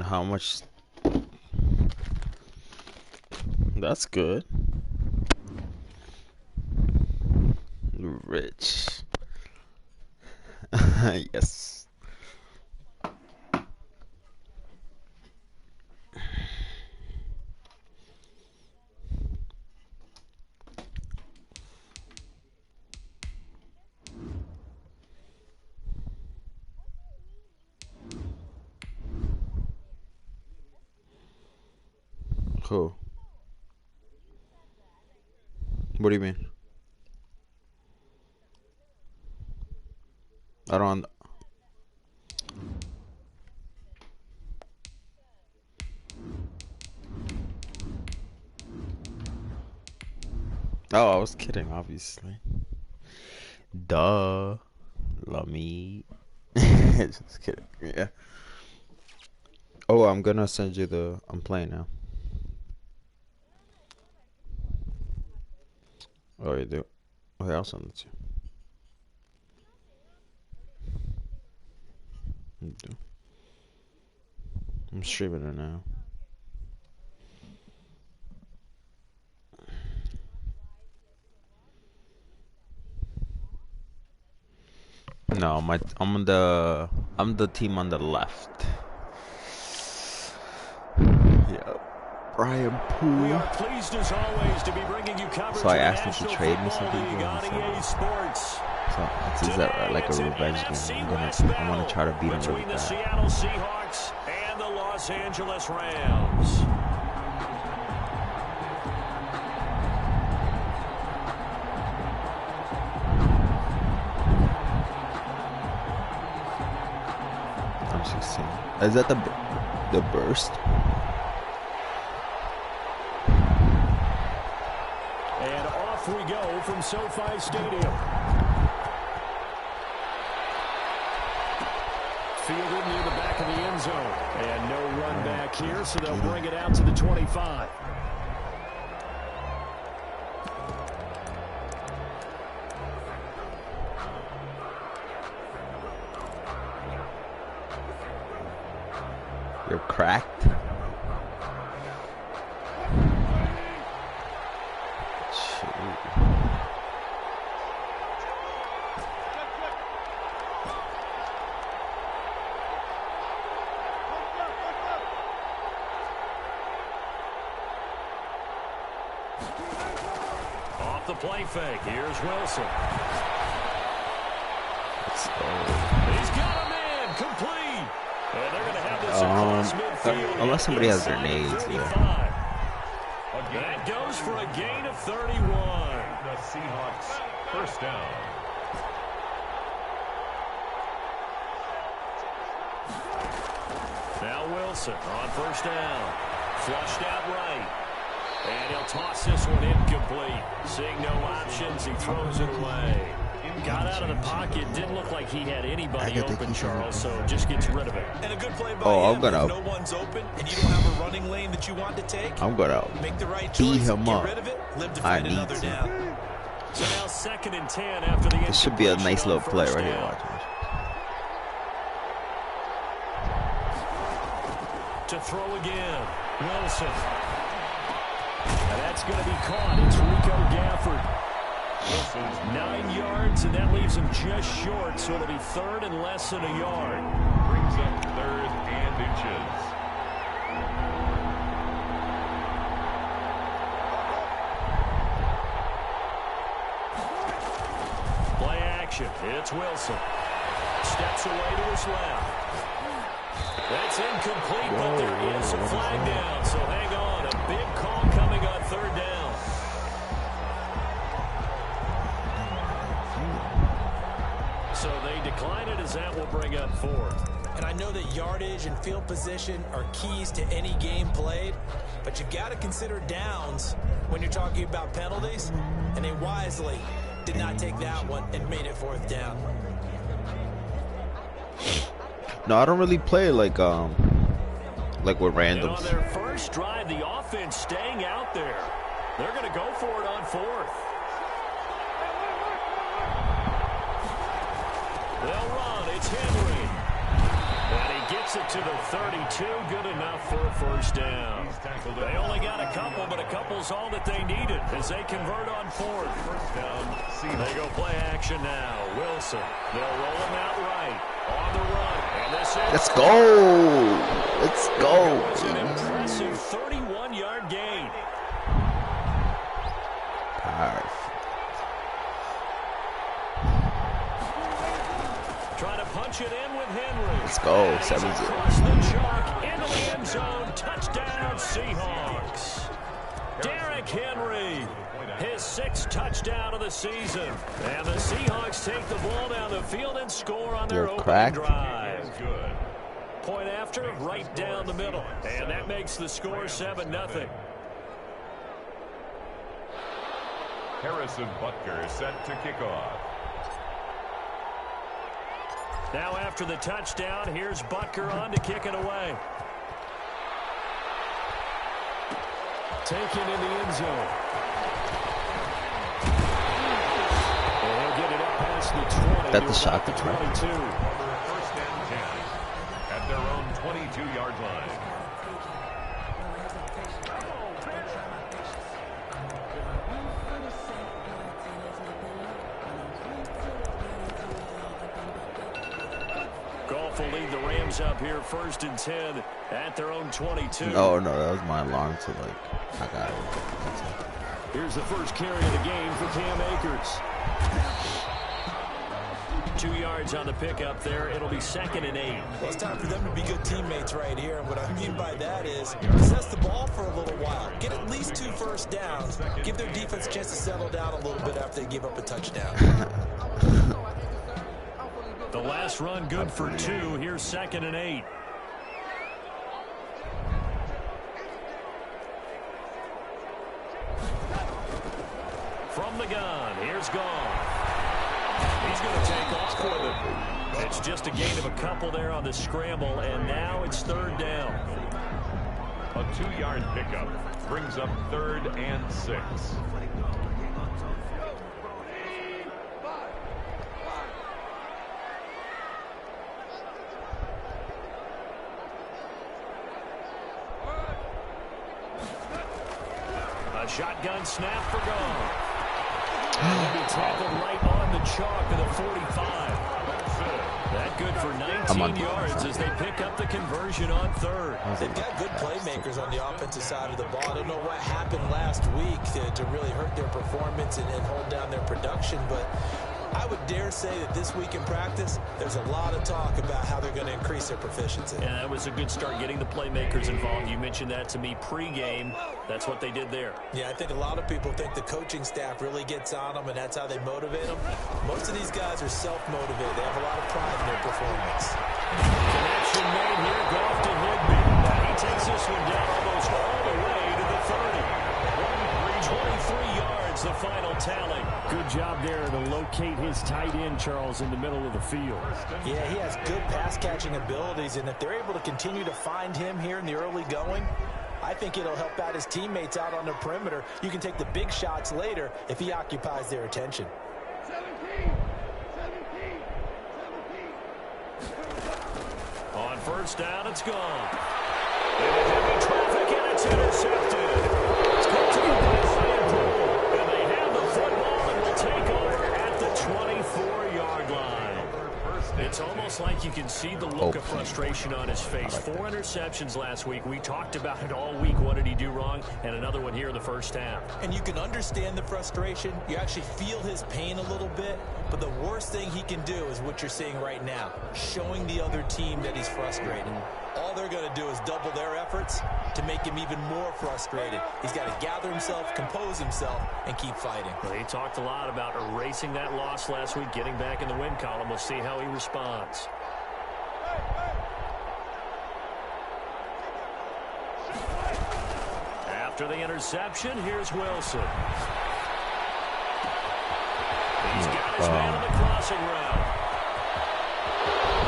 how much? That's good. Rich. Yes. Cool. What do you mean? I don't. Oh, I was kidding, obviously. Duh. Love me. Just kidding. Yeah. Oh, I'm gonna send you the. I'm playing now. Oh, you do? Okay, I'll send it to you. You do. I'm streaming it now. No, I'm the team on the left. Yeah. Brian Poole. We are pleased as always to be bringing you coverage. So I asked him to trade me something. So is that like a revenge game? I want to try to beat him between really the bad. Seattle Seahawks and the Los Angeles Rams. I'm 16. Is that the burst? And off we go from SoFi Stadium. Fielded near the back of the end zone. And no run back here, so they'll bring it out to the 25. You're cracked. Off the play fake. Here's Wilson. He's got him in. Complete. And they're going to have this across midfield. Unless somebody has their nades, yeah. That goes for a gain of 31. The Seahawks first down. Now Wilson on first down. Flushed out right. And he'll toss this one incomplete. Seeing no options, he throws it away. Got out of the pocket. Didn't look like he had anybody open, Charles, so just gets rid of it. And a good play by him. If no one's open and you don't have a running lane that you want to take, I'm gonna make the right beat choice, him get up. rid of it, live to fight another down. So now 2nd and 10 after the This should be a nice little play right here. down. Watch this. To throw again. Wilson. And that's going to be caught. It's Rico Gafford. 9 yards, and that leaves him just short, so it'll be 3rd and less than a yard. Brings up 3rd and inches. Play action. It's Wilson. Steps away to his left. That's incomplete, but there is a flag down, so hang on. A big call coming on 3rd down. So they decline it as that will bring up 4th. And I know that yardage and field position are keys to any game played, but you've got to consider downs when you're talking about penalties, and they wisely did not take that one and made it 4th down. No, I don't really play like with randoms. And on their first drive, the offense staying out there. They're going to go for it on 4th. They'll run. It's Henry. And he Gets it to the 32. Good enough for a first down. They only got a couple, but a couple's all that they needed as they convert on fourth. First down. They go play action now. Wilson. They'll roll him out right. On the run. And this is Let's go. Let's go. It's an impressive 31-yard gain. Perfect. Trying to punch it in with Henry. Let's go. 7-0. Across the chalk into the end zone. Touchdown, Seahawks. Derrick Henry, his 6th touchdown of the season. And the Seahawks take the ball down the field and score on their opening drive. Good. Point after, right down the middle. And that makes the score 7-0. Harrison Butker set to kick off. Now after the touchdown, here's Butker on to kick it away. Taken in the end zone. And he'll get it up past the 20. That's the shot. The 22. Over a first and 10 at their own 22-yard line. Goff will lead the Rams up here 1st and 10 at their own 22. No, that was my alarm to I got it. Here's the first carry of the game for Cam Akers. 2 yards on the pickup there. It'll be 2nd and 8. Well, it's time for them to be good teammates right here. And what I mean by that is possess the ball for a little while. Get at least 2 first downs. Give their defense a chance to settle down a little bit after they give up a touchdown. The last run good for 2. Here's 2nd and 8. From the gun, here's Goff. He's going to take off with it. It's just a gain of a couple there on the scramble, and now it's 3rd down. A 2-yard pickup brings up 3rd and 6. A shotgun snap for Goff. He'll be tackled right on the chalk of the 45. That good for 19 yards as they pick up the conversion on 3rd. They've got good playmakers on the offensive side of the ball. I don't know what happened last week to really hurt their performance and hold down their production, but I would dare say that this week in practice, there's a lot of talk about how they're going to increase their proficiency. Yeah, that was a good start getting the playmakers involved. You mentioned that to me pregame. That's what they did there. Yeah, I think a lot of people think the coaching staff really gets on them, and that's how they motivate them. Most of these guys are self-motivated. They have a lot of pride in their performance. Connection made here. Goff to Higby. He takes this one down almost all the way to the 30. 23 yards, the final tally. Good job there to locate his tight end, Charles, in the middle of the field. Yeah, he has good pass-catching abilities, and if they're able to continue to find him here in the early going, I think it'll help out his teammates out on the perimeter. You can take the big shots later if he occupies their attention. 17. On 1st down, it's gone. Into heavy traffic, and it's intercepted. It's caught to the backside pole, and they have the football and will take over at the 24-yard line. It's almost like you can see the look of frustration on his face. 4 interceptions last week. We talked about it all week. What did he do wrong? And another one here in the 1st half. And you can understand the frustration. You actually feel his pain a little bit. But the worst thing he can do is what you're seeing right now, showing the other team that he's frustrated. All they're going to do is double their efforts to make him even more frustrated. He's got to gather himself, compose himself, and keep fighting. Well, he talked a lot about erasing that loss last week, getting back in the win column. We'll see how he responds. After the interception, here's Wilson. He's got his man on the crossing route.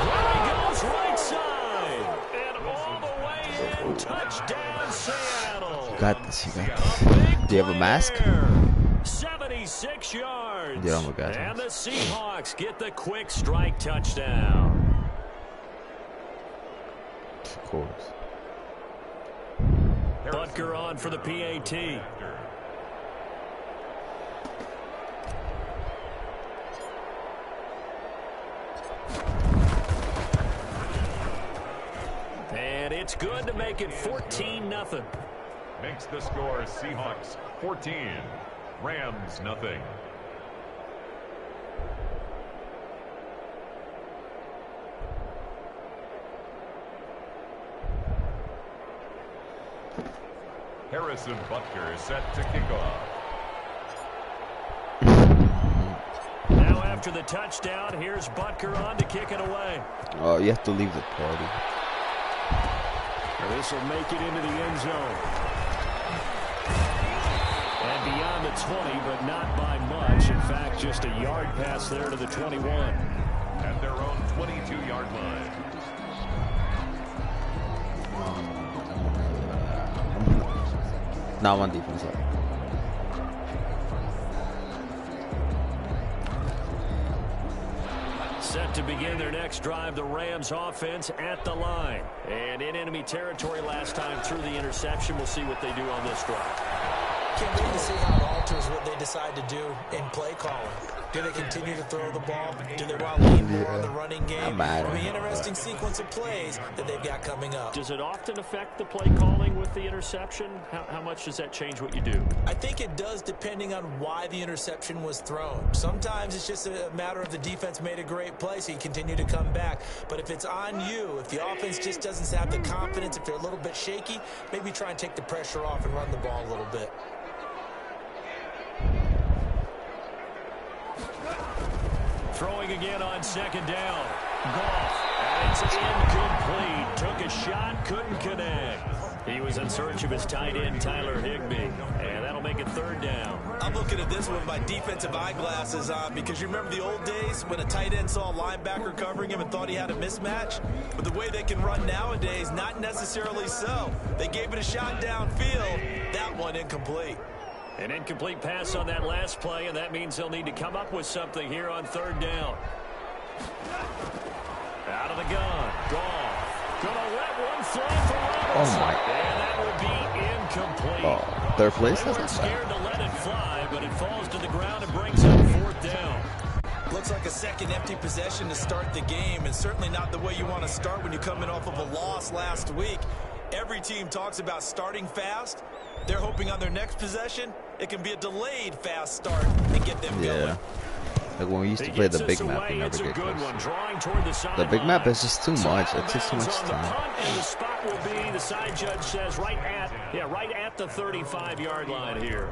There he goes, right side. And all the way in, touchdown, Seattle. You got this. Do you have a mask? 76 yards. Yeah, oh my God. And the Seahawks get the quick strike touchdown. Of course. Butker on for the PAT. And it's good to make it 14-0. Makes the score Seahawks 14, Rams nothing. Harrison Butker is set to kick off. Now after the touchdown, here's Butker on to kick it away. Oh, you have to leave the party. This will make it into the end zone. And beyond the 20, but not by much. In fact, just a yard pass there to the 21. At their own 22-yard line. Not on defense. Set to begin their next drive, the Rams offense at the line. And in enemy territory last time through the interception. We'll see what they do on this drive. Can't wait to see how it alters what they decide to do in play calling. Do they continue to throw the ball? Do they want to lean more on the running game? It'll be an interesting sequence of plays that they've got coming up. Does it often affect the play calling with the interception? How much does that change what you do? I think it does, depending on why the interception was thrown. Sometimes it's just a matter of the defense made a great play, so you continue to come back. But if it's on you, if the offense just doesn't have the confidence, if they're a little bit shaky, maybe try and take the pressure off and run the ball a little bit. Throwing again on second down. Goff. And it's incomplete. Took a shot, couldn't connect. He was in search of his tight end, Tyler Higbee. And that'll make it third down. I'm looking at this with my defensive eyeglasses on because you remember the old days when a tight end saw a linebacker covering him and thought he had a mismatch? But the way they can run nowadays, not necessarily so. They gave it a shot downfield. That one incomplete. An incomplete pass on that last play, and that means they'll need to come up with something here on third down. Out of the gun. Goff. Gonna let one fly for Robinson. Oh, my. And that will be incomplete. Oh, third place? They weren't scared to let it fly, but it falls to the ground and brings up fourth down. Looks like a second empty possession to start the game, and certainly not the way you want to start when you're coming off of a loss last week. Every team talks about starting fast. They're hoping on their next possession, it can be a delayed fast start and get them going. Like when we used to play the big map, we never get close. The big map is just too much. It takes too much time. And the spot will be, the side judge says, right at the 35-yard line here.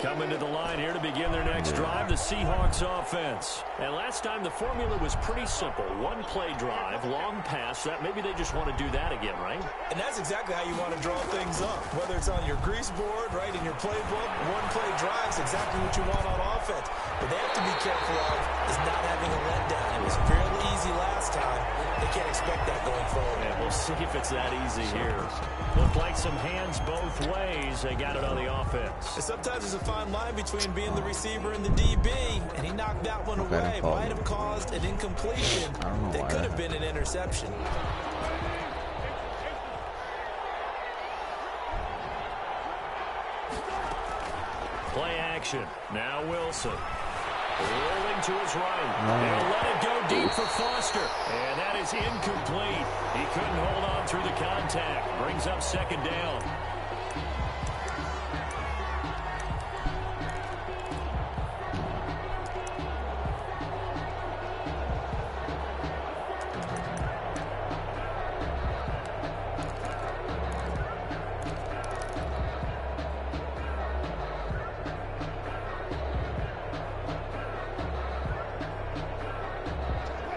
Coming to the line here to begin their next drive, the Seahawks offense. And last time the formula was pretty simple. One play drive, long pass. That maybe they just want to do that again, right? And that's exactly how you want to draw things up. Whether it's on your grease board, right, in your playbook, one play drive is exactly what you want on offense. What they have to be careful of is not having a letdown. It was fairly easy last time. They can't expect that going forward. And we'll see if it's that easy here. Looked like some hands both ways. They got it on the offense. And sometimes there's a fine line between being the receiver and the DB, and he knocked that one away. Might have caused an incompletion that could have been an interception. Play action. Now Wilson. Rolling to his right. They'll let it go deep for Foster. And that is incomplete. He couldn't hold on through the contact. Brings up second down.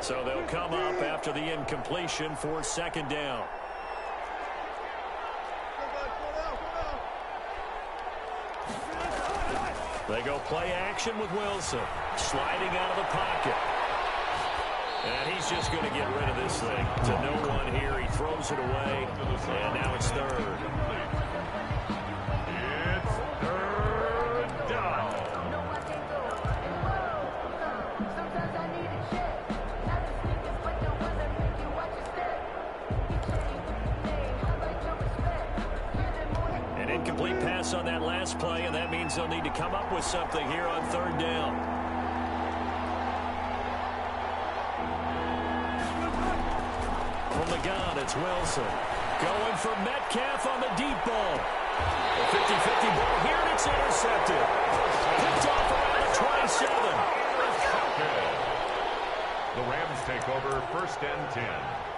So they'll come up after the incompletion for second down. They go play action with Wilson. Sliding out of the pocket. And he's just going to get rid of this thing. To no one here. He throws it away. And now it's third. It's third down. Sometimes I need a check. An incomplete pass on that last play, and that means they'll need to come up with something here on third down. From the gun, it's Wilson. Going for Metcalf on the deep ball. A 50-50 ball here, and it's intercepted. Picked off around the 27. The Rams take over 1st and 10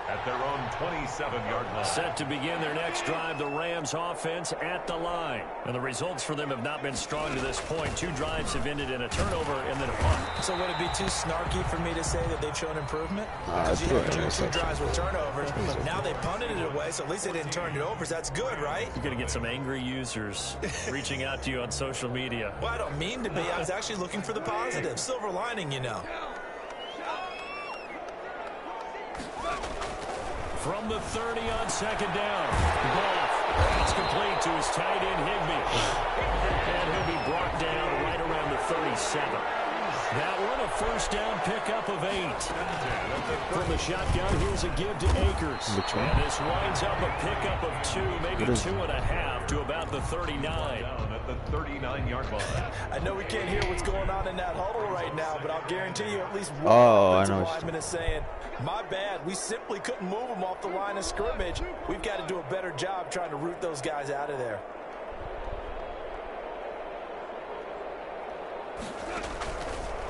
at their own 27-yard line. Set to begin their next drive, the Rams offense at the line. And the results for them have not been strong to this point. 2 drives have ended in a turnover and then a punt. So would it be too snarky for me to say that they've shown improvement? Because you have two drives with turnovers. Now they punted it away, so at least they didn't turn it over. So that's good, right? You're going to get some angry users reaching out to you on social media. Well, I don't mean to be. I was actually looking for the positive. Silver lining, you know. From the 30 on 2nd down. Goff. It's complete to his tight end, Higbee. And he'll be brought down right around the 37. That one, a 1st down pickup of 8. From the shotgun, here's a give to Akers. And this winds up a pickup of 2, maybe 2.5 to about the 39. Down at the 39-yard line. I know we can't hear what's going on in that huddle right now, but I'll guarantee you at least one offensive lineman is saying, my bad, we simply couldn't move them off the line of scrimmage. We've got to do a better job trying to root those guys out of there.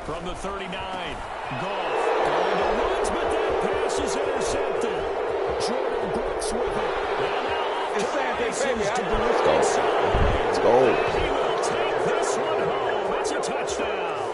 From the 39, Goff going to Woods, but that pass is intercepted. Jordan Brooks with it. And now off to the races. Let's go. He will take this one home. It's a touchdown.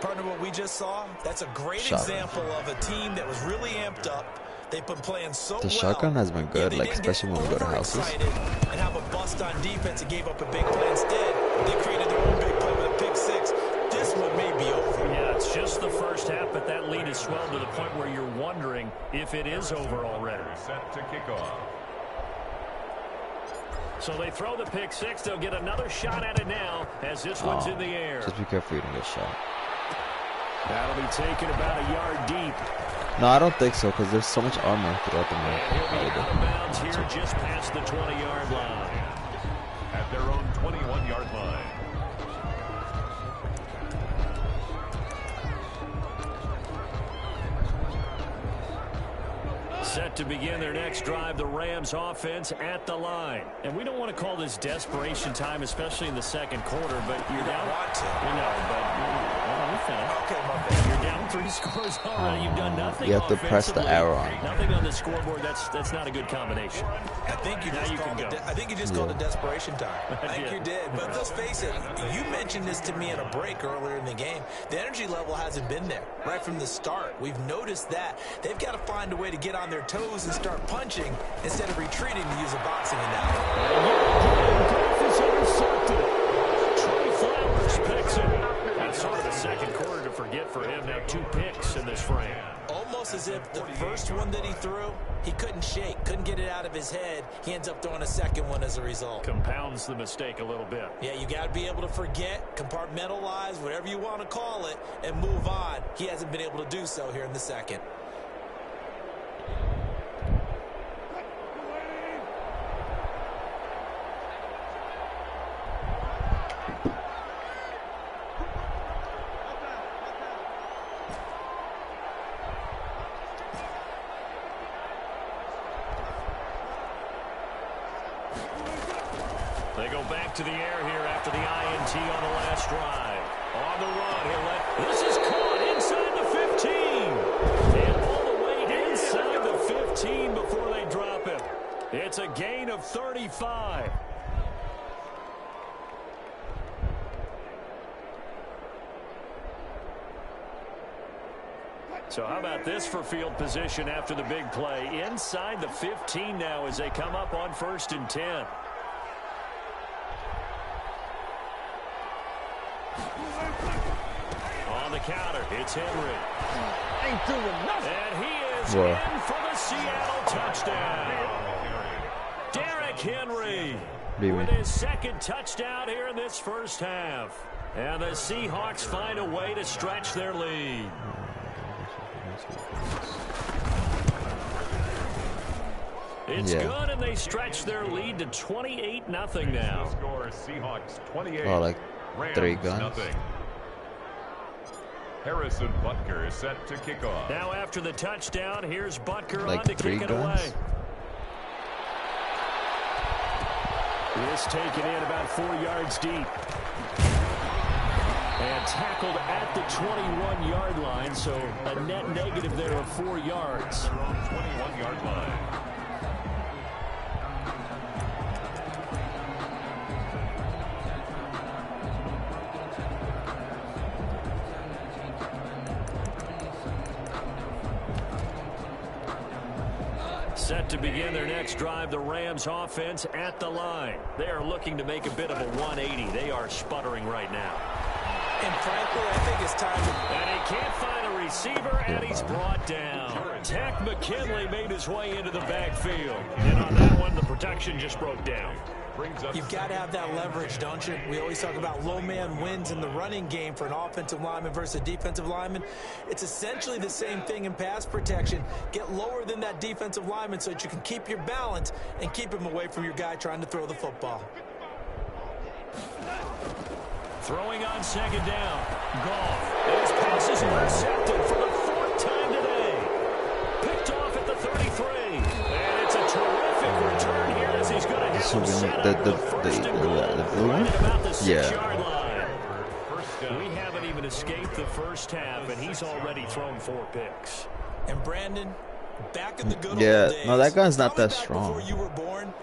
Partner, what we just saw, that's a great example of a team that was really amped up. They've been playing so well. The shotgun has been good, like especially when we go to houses. And have a bust on defense and gave up a big play instead. They created their own big play with a pick 6. This one may be over. Yeah, it's just the first half, but that lead has swelled to the point where you're wondering if it is over already. Set to kick off. So they throw the pick 6. They'll get another shot at it now as this one's in the air. Just be careful you don't get shot. That'll be taken about a yard deep. No, I don't think so, because there's so much armor throughout the map. And he'll be out of bounds here just past the 20-yard line. At their own 21-yard line. Set to begin their next drive, the Rams offense at the line. And we don't want to call this desperation time, especially in the second quarter, but you're down. Want to. You know, but Okay, my bad. you're down 3 scores already. You've done nothing. You have to press the arrow on. Nothing on the scoreboard. That's not a good combination. I think you just called it desperation time. I think you did. But let's face it, you mentioned this to me in a break earlier in the game. The energy level hasn't been there right from the start. We've noticed that. They've got to find a way to get on their toes and start punching instead of retreating, to use a boxing analogy. Trey Flowers picks it. That's sort of the second quarter to forget for him. Now 2 picks in this frame. Almost as if the first one that he threw, he couldn't shake, couldn't get it out of his head. He ends up throwing a second one as a result. Compounds the mistake a little bit. Yeah, you got to be able to forget, compartmentalize, whatever you want to call it, and move on. He hasn't been able to do so here in the second. They go back to the air here after the INT on the last drive. On the run, this is caught inside the 15. And all the way inside the 15 before they drop it. It's a gain of 35. So how about this for field position after the big play? Inside the 15 now as they come up on 1st and 10. On the counter, it's Henry. Ain't doing nothing. And he is in for the Seattle touchdown. Derrick Henry with his second touchdown here in this first half. And the Seahawks find a way to stretch their lead. It's Yeah. good, and they stretch their lead to 28-0 now. Score Seahawks 28. Oh, like Rams 3 guns. nothing. Harrison Butker is set to kick off. Now after the touchdown, here's Butker Like on to 3 kick it guns. away. This taken in about 4 yards deep. And tackled at the 21-yard line, so a net negative there of 4 yards. Their own 21-yard line. Set to begin their next drive, the Rams offense at the line. They are looking to make a bit of a 180. They are sputtering right now. And frankly, I think it's time to... And he can't find a receiver, and he's brought down. Tech McKinley made his way into the backfield. And on that one, the protection just broke down. You've got to have that leverage, don't you? We always talk about low man wins in the running game for an offensive lineman versus a defensive lineman. It's essentially the same thing in pass protection. Get lower than that defensive lineman so that you can keep your balance and keep him away from your guy trying to throw the football. Throwing on second down. Goff. And his pass is intercepted for the 4th time today. Picked off at the 33. And it's a terrific return here as he's going to have him set up the with first and goal blue one? right about the 6-yard Yeah. line. We haven't even escaped the first half, and he's already thrown 4 picks. And Brandon, back in the good old Yeah, days, no, that gun's not probably that back strong. Before you were born,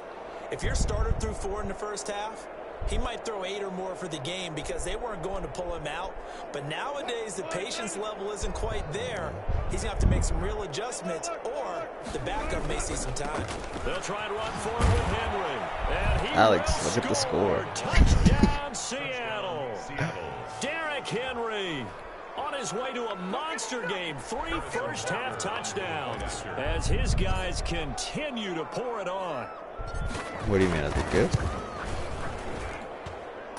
if your starter threw 4 in the first half, he might throw 8 or more for the game because they weren't going to pull him out. But nowadays, the patience level isn't quite there. He's going to have to make some real adjustments, or the backup may see some time. They'll try and run for it with Henry. And he Alex, will look at the score. Touchdown, Seattle. Derrick Henry on his way to a monster game. 3 first-half touchdowns as his guys continue to pour it on. What do you mean? Is it good?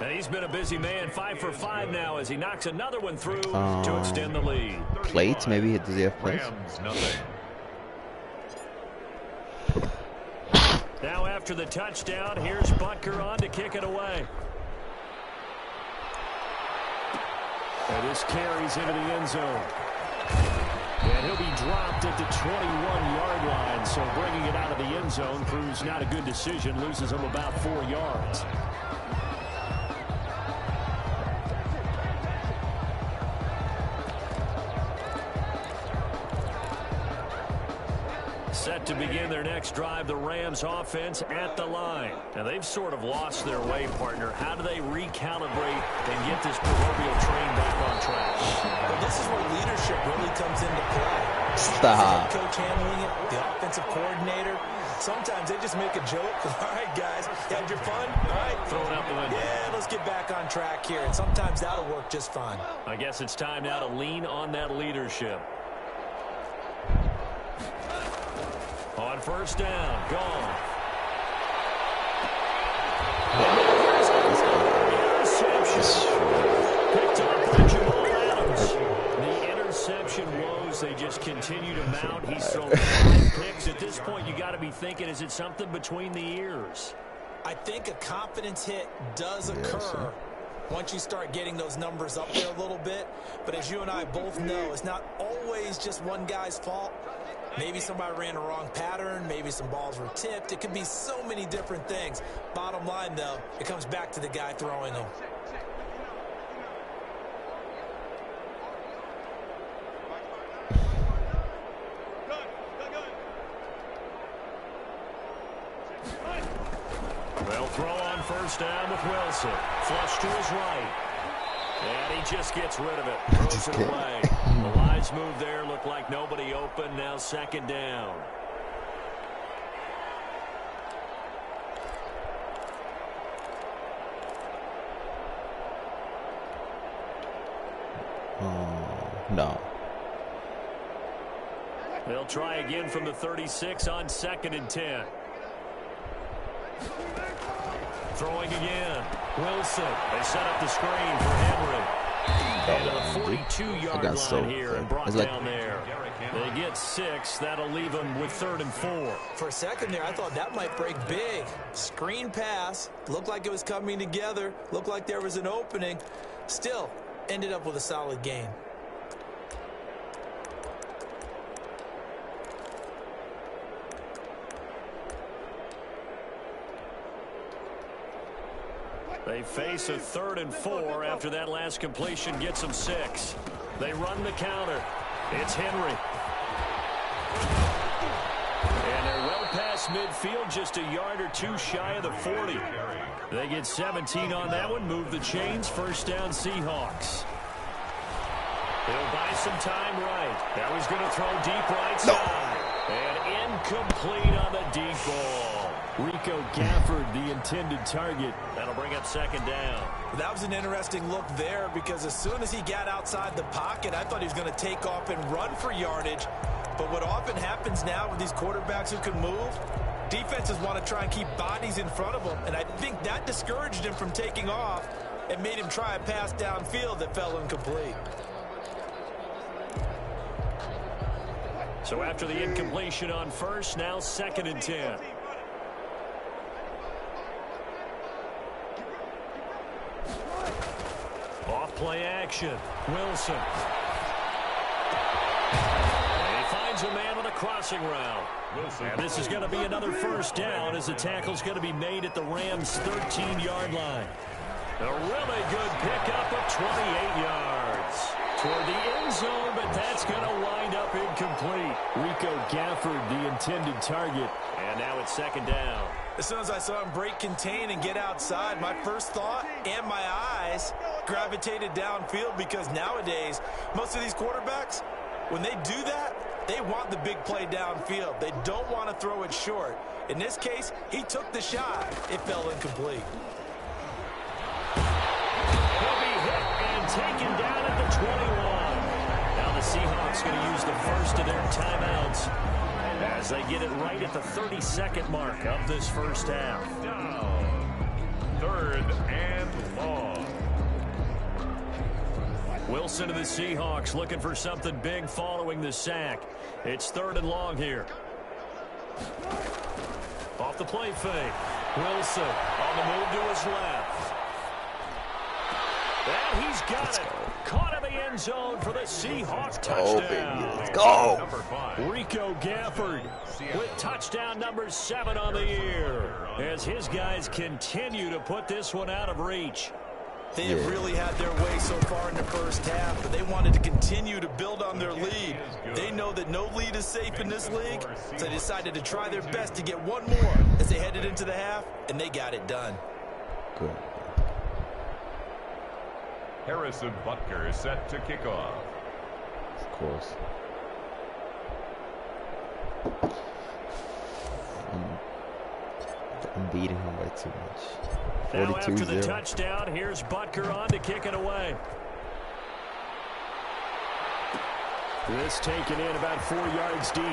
And he's been a busy man, 5 for 5 now as he knocks another one through to extend the lead. Plates? Maybe does he have plates? Rams nothing. Now after the touchdown, here's Butker on to kick it away. And this carries into the end zone. And he'll be dropped at the 21-yard line, so bringing it out of the end zone proves not a good decision, loses him about 4 yards. Set to begin their next drive, the Rams offense at the line. Now they've sort of lost their way, partner. How do they recalibrate and get this proverbial train back on track? Well, this is where leadership really comes into play. Stop. The head coach handling it, the offensive coordinator. Sometimes they just make a joke. All right, guys, you had your fun? All right. Throw it out the window. Yeah, let's get back on track here. And sometimes that'll work just fine. I guess it's time now to lean on that leadership. On first down, gone. Interception. Picked up by Jamal Adams. The interception woes, they just continue to mount. He's thrown 5 picks. At this point, you got to be thinking, is it something between the ears? I think a confidence hit does occur once you start getting those numbers up there a little bit. But as you and I both know, it's not always just one guy's fault. Maybe somebody ran a wrong pattern. Maybe some balls were tipped. It could be so many different things. Bottom line, though, it comes back to the guy throwing them. They'll throw on first down with Wilson. Flush to his right. And he just gets rid of it. Throws it away. The wise move there. Looked like nobody open. Now second down. No. They'll try again from the 36 on 2nd and 10. Throwing again. Wilson. They set up the screen for Henry. And to the 42-yard line here and brought like, down there. They get 6. That'll leave them with 3rd and 4. For a second there, I thought that might break big. Screen pass. Looked like it was coming together. Looked like there was an opening. Still, ended up with a solid gain. They face a 3rd and 4 after that last completion gets them 6. They run the counter. It's Henry. And they're well past midfield, just a yard or 2 shy of the 40. They get 17 on that one, move the chains, 1st down Seahawks. He'll buy some time right. Now he's going to throw deep right side. And incomplete on the deep ball. Rico Gafford, the intended target. That'll bring up 2nd down. That was an interesting look there because as soon as he got outside the pocket, I thought he was going to take off and run for yardage. But what often happens now with these quarterbacks who can move, defenses want to try and keep bodies in front of them. And I think that discouraged him from taking off and made him try a pass downfield that fell incomplete. So after the incompletion on 1st, now 2nd and 10. Off play action. Wilson. And he finds a man on a crossing route. And this is going to be another 1st down as the tackle's going to be made at the Rams' 13-yard line. A really good pickup of 28 yards. Toward the end zone, but that's going to wind up incomplete. Rico Gafford, the intended target. And now it's 2nd down. As soon as I saw him break contain and get outside, my first thought and my eyes gravitated downfield because nowadays, most of these quarterbacks, when they do that, they want the big play downfield. They don't want to throw it short. In this case, he took the shot. It fell incomplete. He'll be hit and taken down at the 21. Now the Seahawks going to use the first of their timeouts as they get it right at the 32nd mark of this 1st half. Down. 3rd and long. Wilson to the Seahawks looking for something big following the sack. It's 3rd and long here. Off the play fake. Wilson on the move to his left. And he's got it. Caught in the end zone for the Seahawks touchdown. Let's go. Rico Gafford with touchdown number 7 on the year as his guys continue to put this one out of reach. They have really had their way so far in the 1st half, but they wanted to continue to build on their lead. They know that no lead is safe in this league, so they decided to try their best to get one more as they headed into the half, and they got it done. Good. Harrison Butker is set to kick off. Of course. I'm beating him by too much. Now after the touchdown, here's Butker on to kick it away. This taken in about 4 yards deep.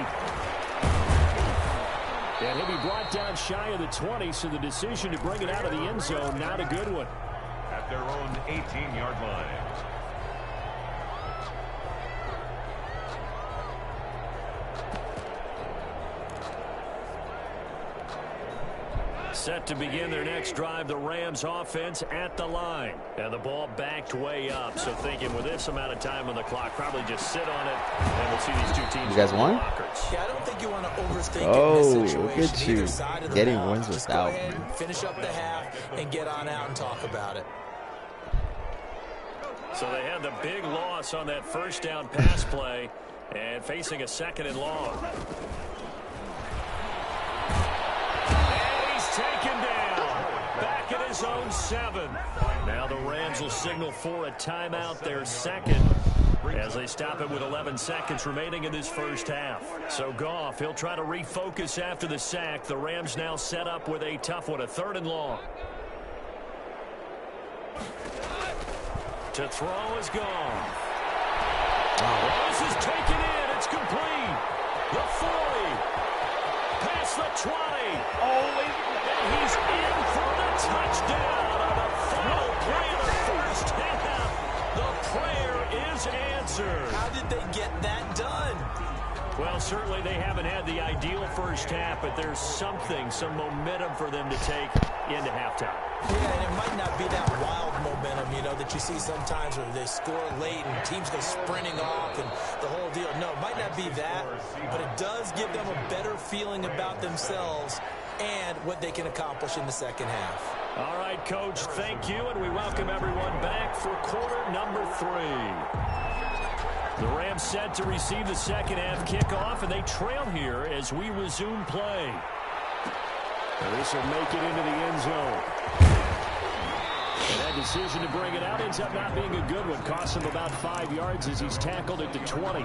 And he'll be brought down shy of the 20, so the decision to bring it out of the end zone, not a good one. At their own 18-yard line. Set to begin their next drive, the Rams offense at the line. And the ball backed way up, so thinking with this amount of time on the clock, probably just sit on it, and we'll see these two teams. You guys won? Yeah, I don't think you want to overthink Oh, it in this situation. look at you. Either side of the Getting ball. wins Just without. go ahead and finish up the half and get on out and talk about it. So they had the big loss on that 1st down pass play and facing a 2nd and long. And he's taken down back at his own 7. Now the Rams will signal for a timeout, their 2nd, as they stop it with 11 seconds remaining in this 1st half. So Goff, he'll try to refocus after the sack. The Rams now set up with a tough one, a 3rd and long. To throw is gone. This is taken in. It's complete. The 40. Past the 20. And he's in for the touchdown on the final play of the 1st half. The certainly they haven't had the ideal first half, but there's something, some momentum for them to take into halftime. Yeah, and it might not be that wild momentum, you know, that you see sometimes where they score late and teams go sprinting off and the whole deal. No, it might not be that, but it does give them a better feeling about themselves and what they can accomplish in the second half. All right, Coach, thank you, and we welcome everyone back for quarter number 3. The Rams set to receive the second half kickoff, and they trail here as we resume play. And this will make it into the end zone. And that decision to bring it out ends up not being a good one. Costs him about 5 yards as he's tackled at the 20.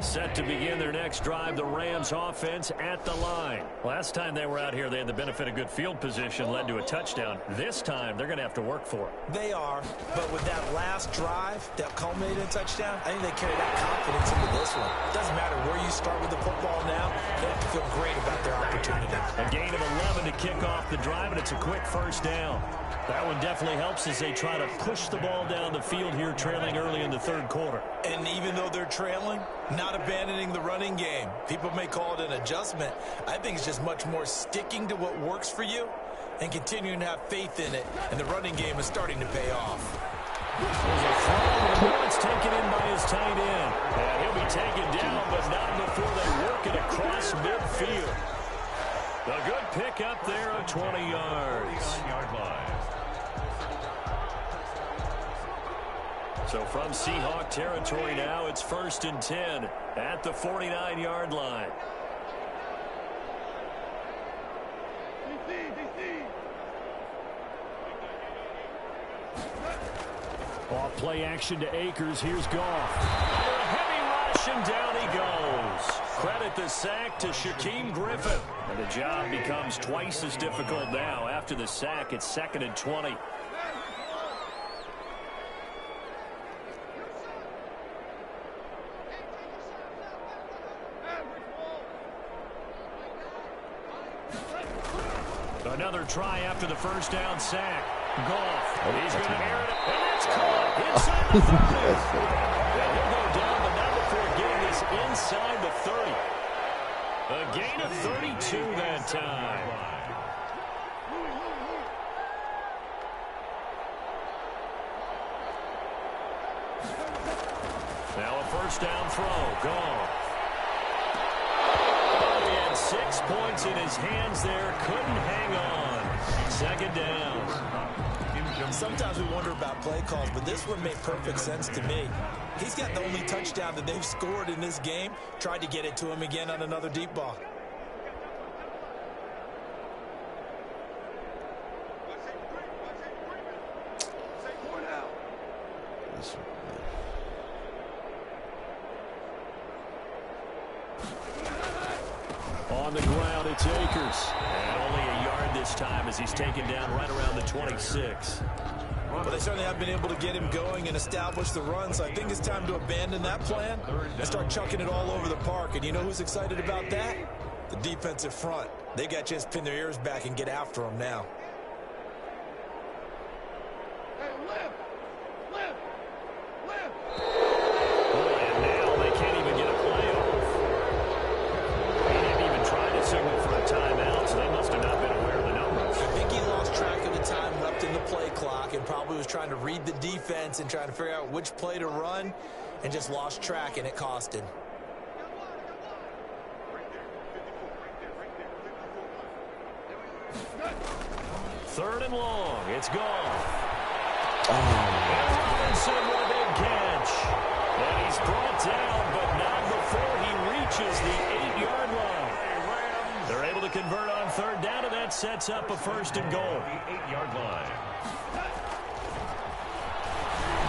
Set to begin their next drive, the Rams offense at the line. Last time they were out here, they had the benefit of good field position, led to a touchdown. This time, they're going to have to work for it. They are, but with that last drive that culminated in a touchdown, I think they carry that confidence into this one. It doesn't matter where you start with the football now, they have to feel great about their opportunity. A gain of 11 to kick off the drive, and it's a quick first down. That one definitely helps as they try to push the ball down the field here, trailing early in the third quarter. And even though they're trailing, not abandoning the running game. People may call it an adjustment. I think it's just much more sticking to what works for you and continuing to have faith in it. And the running game is starting to pay off. There's a throw, and it's taken in by his tight end. And he'll be taken down, but not before they work it across midfield. A good pick up there of 20 yards. So from Seahawk territory now, it's 1st and 10 at the 49-yard line. Off play action to Akers. Here's Goff. A heavy rush, and down he goes. Credit the sack to Shaquem Griffin. And the job becomes twice as difficult now. After the sack, it's 2nd and 20. Another try after the first down sack. Goff. He's going to air it. And it's caught inside the 30. And he'll go down, but not before getting this inside the 30. A gain of 32 that time. Now a first down throw. Goff. 6 points in his hands there. Couldn't hang on. 2nd down. Sometimes we wonder about play calls, but this one made perfect sense to me. He's got the only touchdown that they've scored in this game. Tried to get it to him again on another deep ball. On the ground, it's Akers. And only a yard this time as he's taken down right around the 26. Well, they certainly have been able to get him going and establish the run, so I think it's time to abandon that plan and start chucking it all over the park. And you know who's excited about that? The defensive front. They got to just pin their ears back and get after him now. Trying to read the defense and trying to figure out which play to run and just lost track, and it cost him. Third and long. It's gone. And Robinson with a big catch. And he's brought down, but not before he reaches the 8-yard line. They're able to convert on third down, and that sets up a 1st and goal. The 8-yard line.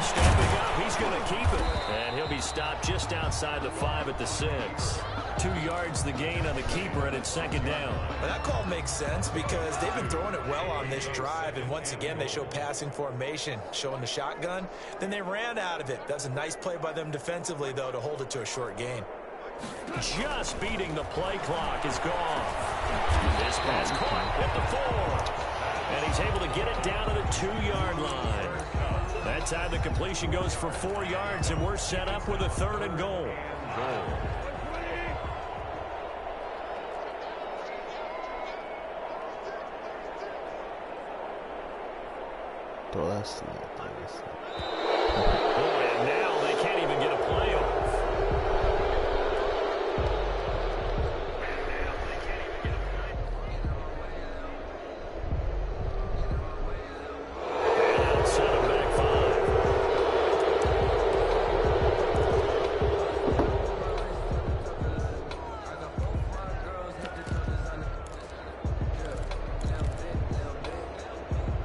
Stepping up, he's going to keep it. And he'll be stopped just outside the 5 at the 6. 2 yards the gain on the keeper, and it's 2nd down. Well, that call makes sense because they've been throwing it well on this drive, and once again they show passing formation, showing the shotgun. Then they ran out of it. That's a nice play by them defensively, though, to hold it to a short gain. Just beating the play clock is gone. This pass caught at the 4. And he's able to get it down to the 2-yard line. That time the completion goes for 4 yards, and we're set up with a 3rd and goal. Throw that snap. Boy, and now they can't even get a play off. And set him back 5.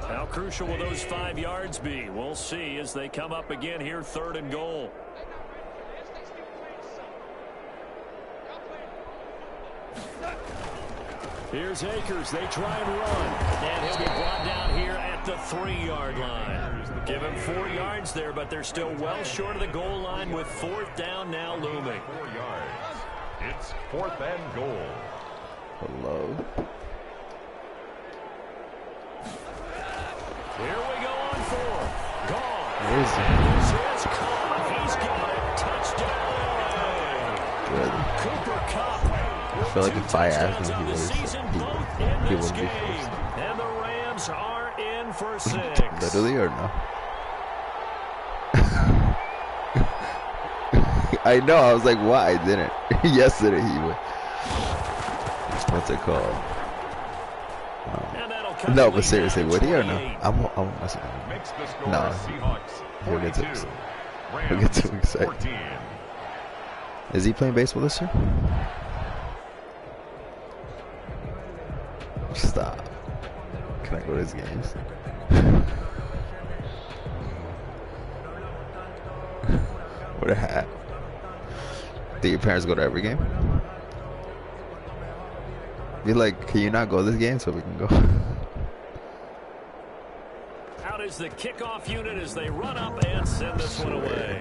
How crucial will those 5 yards be? We'll see as they come up again here, 3rd and goal. Here's Akers. They try and run. And he'll be brought down here at the 3-yard line. Give him 4 yards there, but they're still well short of the goal line with 4th down now looming. 4 yards. It's 4th and goal. Hello. Here we go on 4th. Gone. Where is he? This is caught. He's got it. Touchdown. Really? Cooper Kupp. I feel like if I asked him, he wouldn't be first. And the Rams are in for 6. Literally or no? I know. I was like, why? I didn't. Yesterday he would. What's it called? No, but seriously, would he or no? I'm messing with him. No. He'll get too excited. Is he playing baseball this year? Stop. Can I go to his games? What a hat. Do your parents go to every game? Be like, can you not go to this game so we can go? Out is the kickoff unit as they run up and send this one away.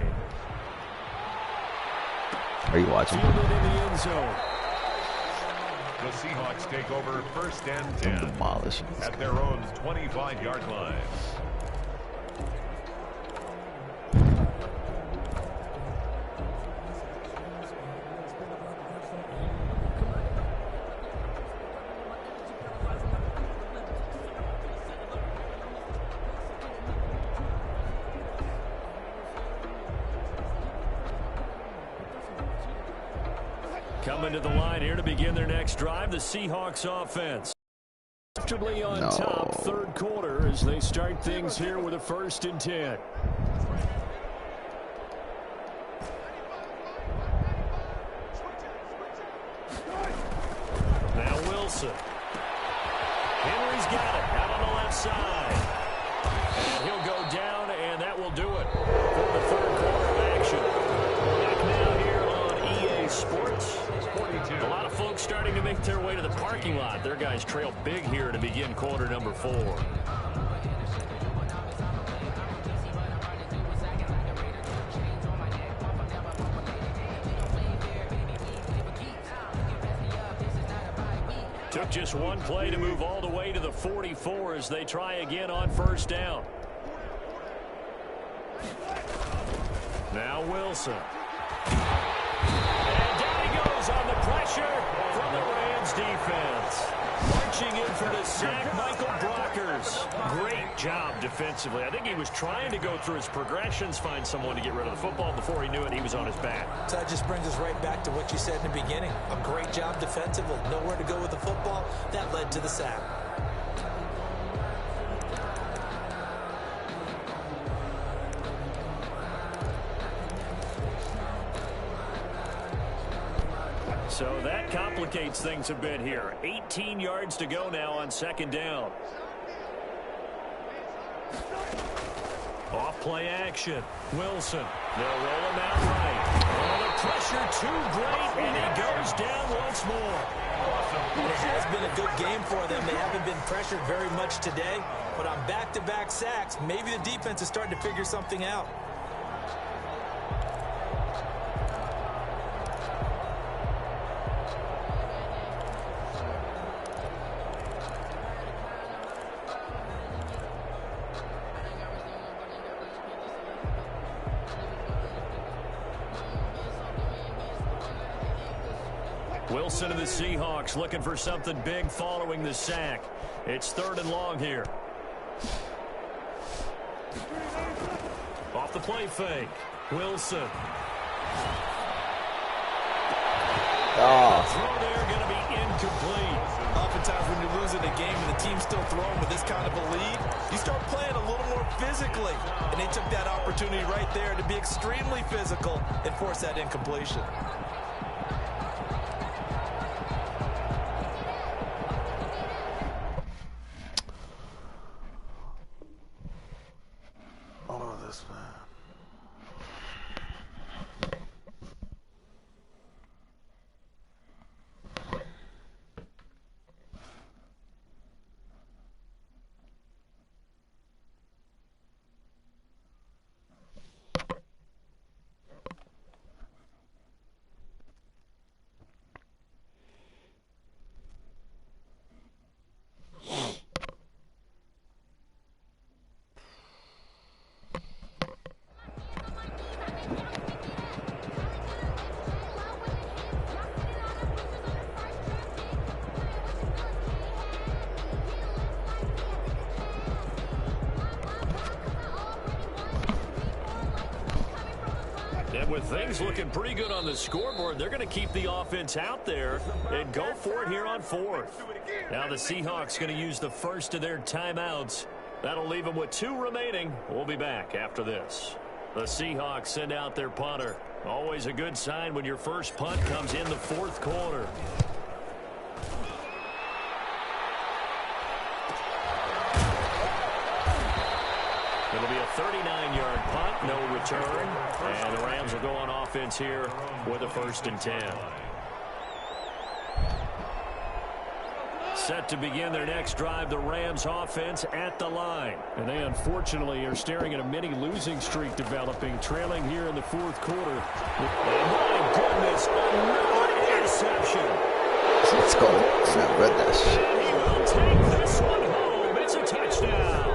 Are you watching? In the end zone. The Seahawks take over 1st and 10 Demolish at their own 25-yard line. Coming to the line here to begin their next drive, the Seahawks offense. Comfortably on top, 3rd quarter as they start things here with a 1st and 10. Now Wilson. Henry's got it out on the left side. And he'll go down, and that will do it for the 3rd quarter of action. Back now here on EA Sports. A lot of folks starting to make their way to the parking lot. Their guys trail big here to begin quarter number 4. Took just one play to move all the way to the 44 as they try again on 1st down. Now Wilson. On the pressure from the Rams defense. Marching in for the sack, Michael Brockers. Great job defensively. I think he was trying to go through his progressions, find someone to get rid of the football. Before he knew it, he was on his back. So that just brings us right back to what you said in the beginning. A great job defensively. Nowhere to go with the football. That led to the sack. So that complicates things a bit here. 18 yards to go now on 2nd down. Off play action. Wilson. They'll roll him out right. Oh, the pressure too great, and he goes down once more. It has been a good game for them. They haven't been pressured very much today, but on back-to-back sacks, maybe the defense is starting to figure something out. Wilson and the Seahawks looking for something big following the sack. It's 3rd and long here. Off the play fake. Wilson. Throw there going to be incomplete. Oftentimes when you're losing a game and the team's still throwing with this kind of a lead, you start playing a little more physically. And they took that opportunity right there to be extremely physical and force that incompletion. Oh, this man. And with things looking pretty good on the scoreboard, they're going to keep the offense out there and go for it here on 4th. Now the Seahawks going to use the first of their timeouts. That'll leave them with 2 remaining. We'll be back after this. The Seahawks send out their punter. Always a good sign when your first punt comes in the 4th quarter. It'll be a 39-yard punt, no return. And the Rams will go on offense here with a 1st and 10. Set to begin their next drive, the Rams offense at the line. And they unfortunately are staring at a mini losing streak developing, trailing here in the 4th quarter. Oh, my goodness, another interception. Let's go. My goodness. And he will take this one home. It's a touchdown.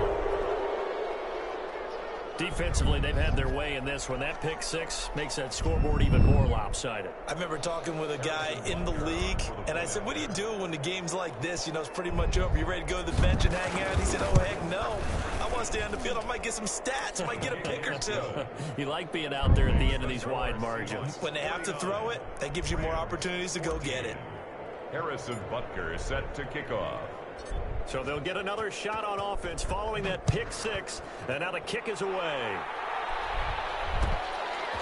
Defensively, they've had their way in this one. That pick 6 makes that scoreboard even more lopsided. I remember talking with a guy in the league, and I said, what do you do when the game's like this? You know, it's pretty much over. You ready to go to the bench and hang out? He said, oh, heck no. I want to stay on the field. I might get some stats. I might get a pick or 2. You like being out there at the end of these wide margins. When they have to throw it, that gives you more opportunities to go get it. Harrison Butker set to kick off. So they'll get another shot on offense following that pick 6. And now the kick is away.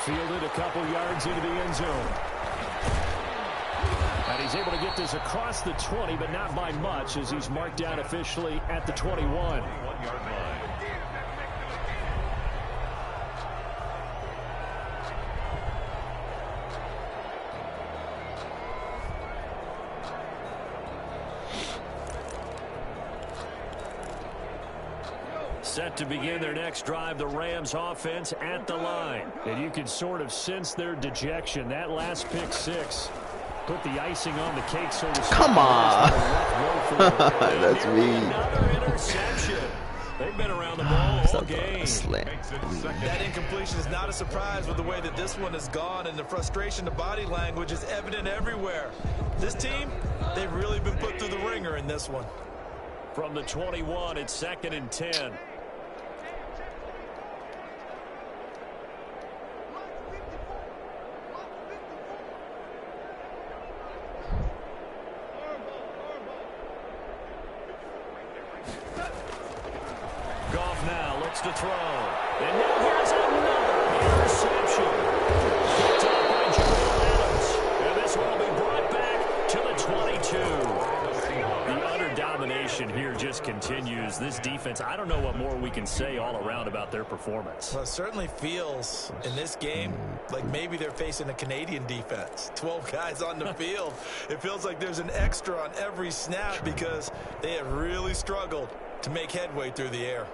Fielded a couple yards into the end zone. And he's able to get this across the 20, but not by much as he's marked down officially at the 21. 21-yard line. Set to begin their next drive, the Rams offense at the line. And you can sort of sense their dejection. That last pick 6 put the icing on the cake, so to speak. Come on. That's me. Another interception. They've been around the ball all game. That incompletion is not a surprise with the way that this one has gone, and the frustration, the body language is evident everywhere. This team, they've really been put through the ringer in this one. From the 21, it's 2nd and 10. Goff now looks to throw. And now here's another interception. Picked up by Jamal Adams. And this one will be brought back to the 22. The utter domination here just continues. This defense, I don't know what more we can say all around about their performance. Well, it certainly feels in this game like maybe they're facing a Canadian defense. 12 guys on the field. It feels like there's an extra on every snap because they have really struggled to make headway through the air.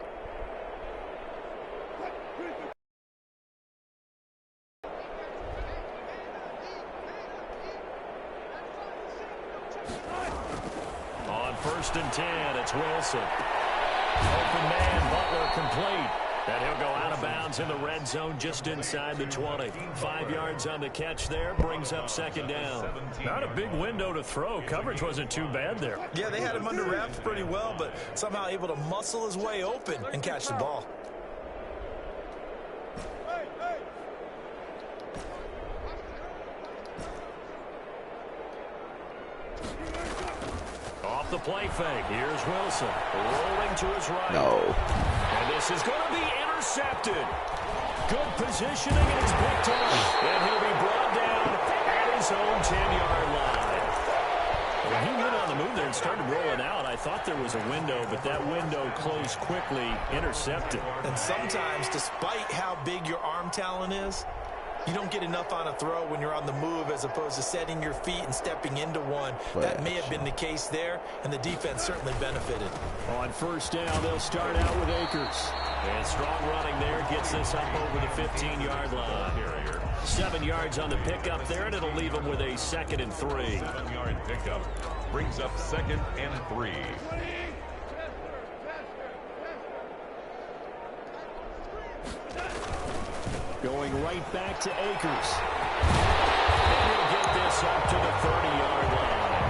On 1st and 10, it's Wilson. Open man, Butler complete. And he'll go out of bounds in the red zone just inside the 20. 5 yards on the catch there, brings up second down. Not a big window to throw. Coverage wasn't too bad there. Yeah, they had him under wraps pretty well, but somehow able to muscle his way open and catch the ball. Off the play fake, here's Wilson, rolling to his right. No. And this is going to be intercepted. Good positioning, and it's picked off. And he'll be brought down at his own 10-yard line. When he went on the move there and started rolling out, I thought there was a window, but that window closed quickly, intercepted. And sometimes, despite how big your arm talent is, you don't get enough on a throw when you're on the move as opposed to setting your feet and stepping into one. That may have been the case there, and the defense certainly benefited. On first down, they'll start out with Akers. And strong running there gets this up over the 15-yard line. 7 yards on the pickup there, and it'll leave him with a 2nd and 3. 7-yard pickup brings up 2nd and 3. Going right back to Akers. And he'll get this up to the 30-yard line.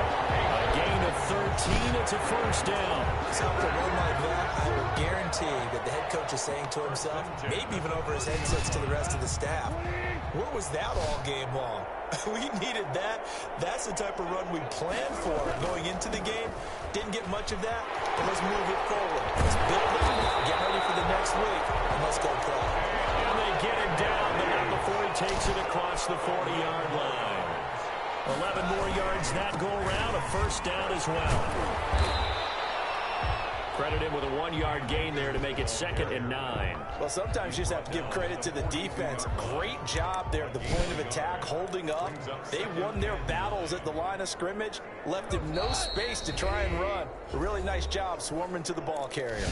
A gain of 13, it's a first down. So for a run like that, I will guarantee that the head coach is saying to himself, maybe even over his headsets to the rest of the staff, where was that all game long? We needed that. That's the type of run we planned for going into the game. Didn't get much of that, but let's move it forward. Let's build on it, get ready for the next week, and let's go play. And they get him down, but not before he takes it across the 40-yard line. 11 more yards that go around, a first down as well. Credit him with a 1-yard gain there to make it 2nd and 9. Well, sometimes you just have to give credit to the defense. Great job there at the point of attack, holding up. They won their battles at the line of scrimmage, left him no space to try and run. A really nice job swarming to the ball carrier.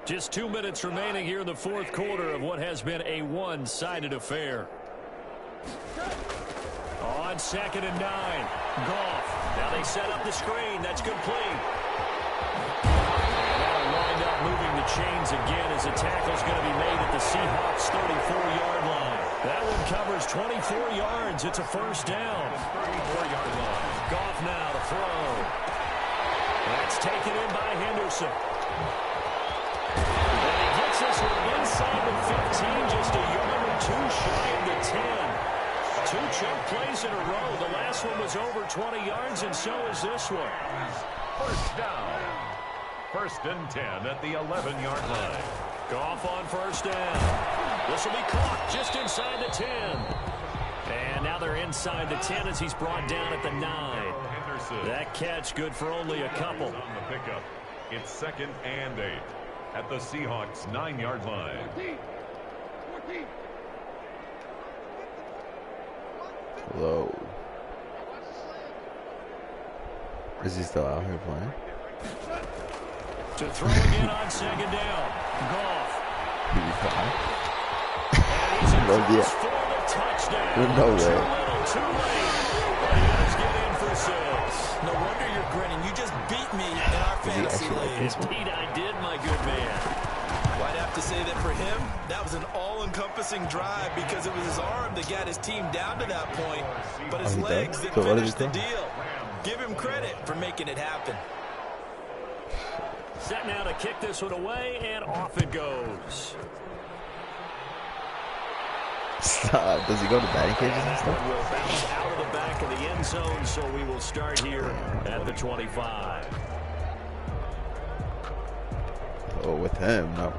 Just 2 minutes remaining here in the fourth quarter of what has been a one-sided affair. On 2nd and 9, Goff. Now they set up the screen. That's complete. Wind up moving the chains again as a tackle's going to be made at the Seahawks 34-yard line. That one covers 24 yards. It's a first down. 34-yard line. Goff now to throw. That's taken in by Henderson. And he gets this one inside the 15, just a yard or two shy of the 10. 2 choke plays in a row. The last one was over 20 yards, and so is this one. First down. 1st and 10 at the 11-yard line. Goff on first down. This will be caught just inside the 10. And now they're inside the 10 as he's brought down at the 9. Henderson. That catch good for only a couple. On the pickup. It's 2nd and 8 at the Seahawks 9-yard line. 14. Whoa. Is he still out here playing? To throw again on 2nd down. Goff. He be fine. And he's in No, for the touchdown. No way. Too little, too late. But he does get in for 6. No wonder you're grinning. You just beat me in our fantasy league. Indeed, I did, my good man. Well, I'd have to say that for him, that was an all-encompassing drive because it was his arm that got his team down to that point, but his legs that finished the deal. Give him credit for making it happen. Set now to kick this one away, and off it goes. Does he go to batting cages and stuff? Will bounce out of the back of the end zone, so we will start here at the 25. Oh, with him, no.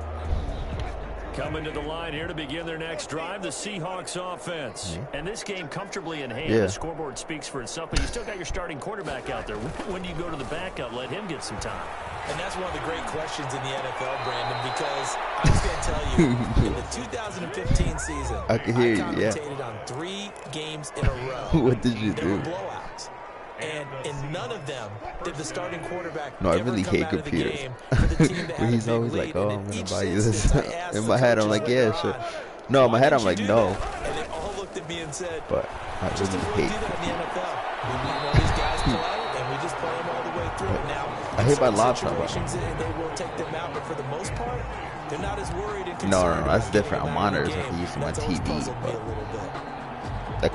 Coming to the line here to begin their next drive, the Seahawks offense. And this game comfortably in hand. Yeah. The scoreboard speaks for itself, but you still got your starting quarterback out there. When do you go to the backup? Let him get some time. And that's one of the great questions in the NFL, Brandon, because I was going to tell you, in the 2015 season, I can hear you, commentated on 3 games in a row. What did you do? There were blowouts. And in none of them did the starting quarterback No, I ever really come hate out of the computers. game for the team that had He's a big always lead. like, oh, And I'm in going each to buy you this. instance, I asked In the my head, I'm coaches like, later yeah, on, sure. No, in my why head, did I'm you like, do no. that? And they all looked at me and said, But I just really didn't really hate do that in the NFL. These guys pull out, and we just play them all the way through. Now, I hate my in laptop. situations, they will take them out, but for the most part, They're not as worried and No, concerned that's about different. getting On back in the monitors, I game. have to use my That's always TV, puzzled me a but little bit. the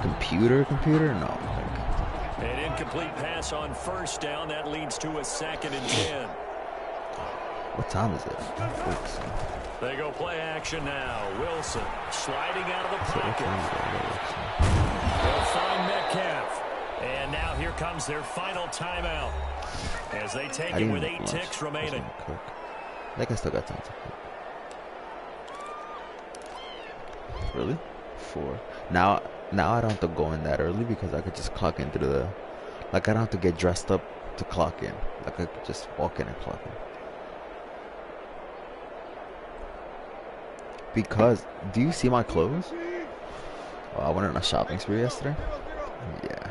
computer, no. An incomplete pass on first down. That leads to a 2nd and 10. What time is it? They go play action now. Wilson sliding out of the pocket. They'll find Metcalf. And now here comes their final timeout as they take it with 8 ticks remaining. I think I still got time to cook. Really? 4. Now I don't have to go in that early because I could just clock in through the... Like, I don't have to get dressed up to clock in. Like, I could just walk in and clock in. Because, do you see my clothes? Oh, I went on a shopping spree yesterday. Yeah.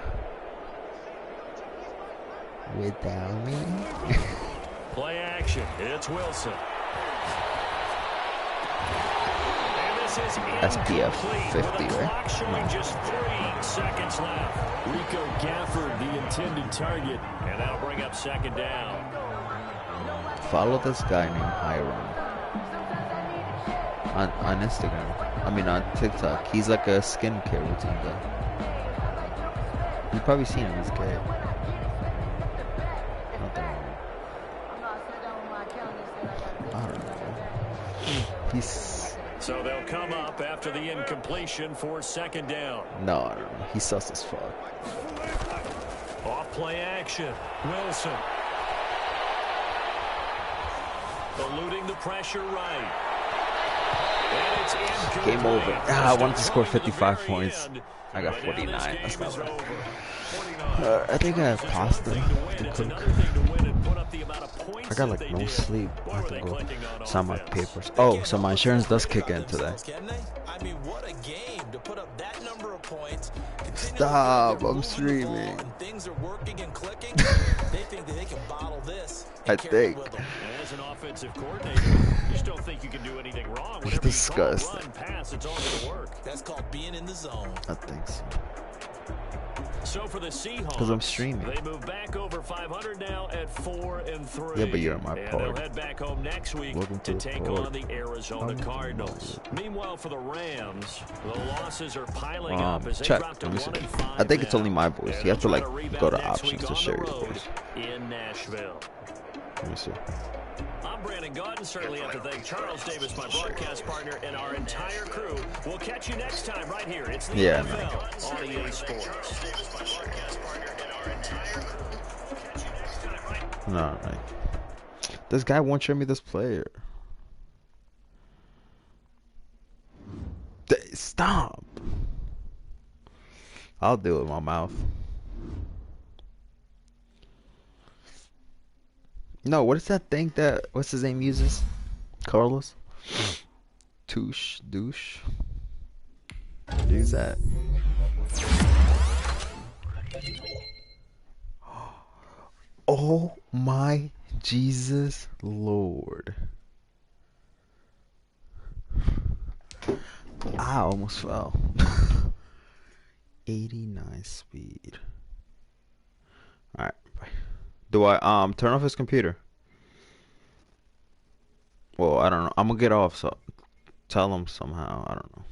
Without me. Play action. It's Wilson. And this is SPF 50, right? Showing just 3 seconds left. Rico Gafford, the intended target, and that'll bring up 2nd down. Follow this guy named Hiram on Instagram. I mean on TikTok. He's like a skincare routine guy. You've probably seen him. He's gay. I don't know. He's... So they'll come up after the incompletion for 2nd down. No, I don't know. He's sus as fuck. Off play action. Wilson. Eluding the pressure right. And it's incomplete. Game over. I wanted to score 55 points. I got 49. That's not right. I think I have pasta to cook. I got like no sleep. I have to go sign my papers. Oh, so my insurance does kick in today. I mean, what a game to put up that number of points. Stop, I'm streaming. Things are working and clicking. They think that they can bottle this. I think. As an offensive coordinator, you just don't think you can do anything wrong. It's disgusting. Run, pass, it's all going to work. That's called being in the zone. I think so. So for the Seahawks, because I'm streaming. They move back over 500 now at 4-3. Yeah, but you're in my and part. they'll head back home next week to take on the Arizona Cardinals. Meanwhile, for the Rams, the losses are piling up as they drop to 1-5. I think it's only my voice. You have to like go to next options week to on share the your road voice. in Nashville. Let me see. I'm Brandon Gaudin. Certainly have to thank Charles Davis, my broadcast partner, and our entire crew. We'll catch you next time right here. It's the NFL on EA Sports. No, right. This guy won't show me this player. Stop. I'll do it with my mouth. No, what is that thing that what's his name uses? Carlos? Douche. What is that? Oh my Jesus Lord. I almost fell. 89 speed. Alright. Do I turn off his computer? Well, I don't know. I'm gonna get off, so tell him somehow. I don't know.